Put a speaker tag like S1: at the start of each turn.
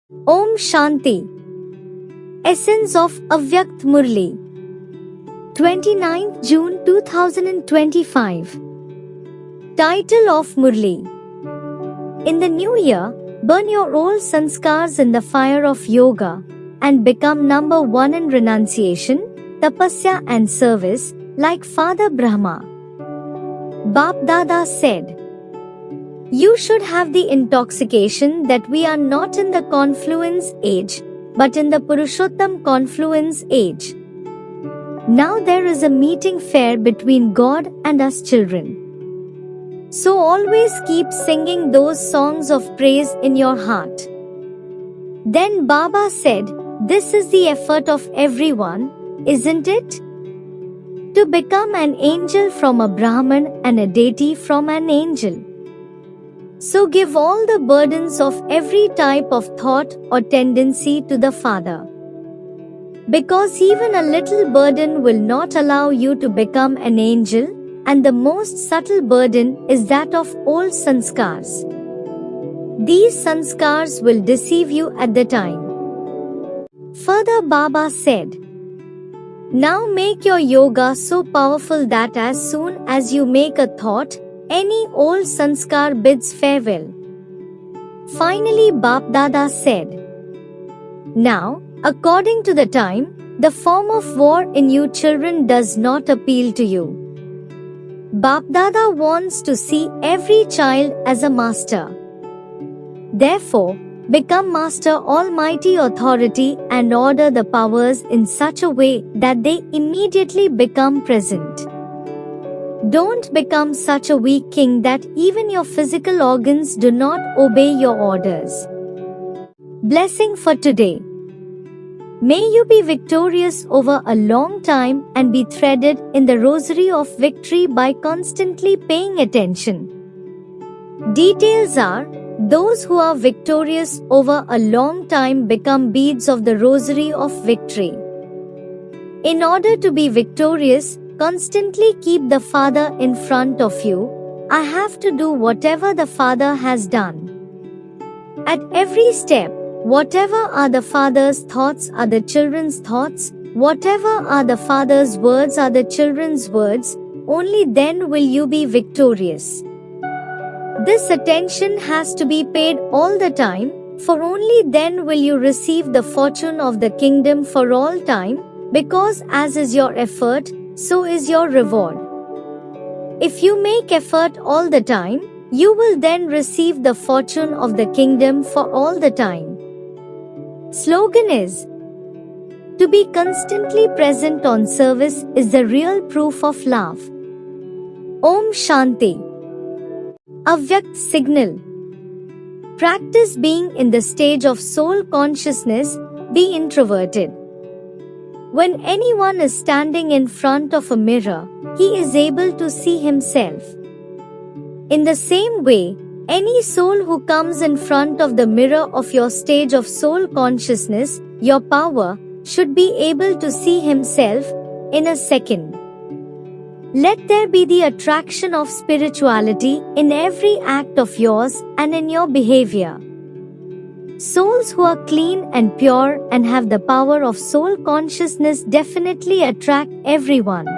S1: Om Shanti. Essence of Avyakt Murli. 29th June 2025. Title of Murli. In the new year, burn your old sanskars in the fire of yoga and become number one in renunciation, tapasya and service, like Father Brahma. Bap Dada said, "You should have the intoxication that we are not in the confluence age, but in the Purushottam confluence age. Now there is a meeting fair between God and us children. So always keep singing those songs of praise in your heart." Then Baba said, "This is the effort of everyone, isn't it? To become an angel from a Brahman and a deity from an angel. So give all the burdens of every type of thought or tendency to the Father. Because even a little burden will not allow you to become an angel, and the most subtle burden is that of old sanskars. These sanskars will deceive you at the time." Further Baba said, "Now make your yoga so powerful that as soon as you make a thought, any old sanskar bids farewell." Finally Bap Dada said, "Now, according to the time, the form of war in you children does not appeal to you. Bap Dada wants to see every child as a master. Therefore, become Master Almighty Authority and order the powers in such a way that they immediately become present. Don't become such a weak king that even your physical organs do not obey your orders." Blessing for today. May you be victorious over a long time and be threaded in the rosary of victory by constantly paying attention. Details are, those who are victorious over a long time become beads of the rosary of victory. In order to be victorious, constantly keep the Father in front of you. I have to do whatever the Father has done. At every step, whatever are the Father's thoughts are the children's thoughts, whatever are the Father's words are the children's words, only then will you be victorious. This attention has to be paid all the time, for only then will you receive the fortune of the kingdom for all time, because as is your effort, so is your reward. If you make effort all the time, you will then receive the fortune of the kingdom for all the time." Slogan is, "To be constantly present on service is the real proof of love." Om Shanti. Avyakt Signal. Practice being in the stage of soul consciousness, be introverted. When anyone is standing in front of a mirror, he is able to see himself. In the same way, any soul who comes in front of the mirror of your stage of soul consciousness, your power, should be able to see himself in a second. Let there be the attraction of spirituality in every act of yours and in your behavior. Souls who are clean and pure and have the power of soul consciousness definitely attract everyone.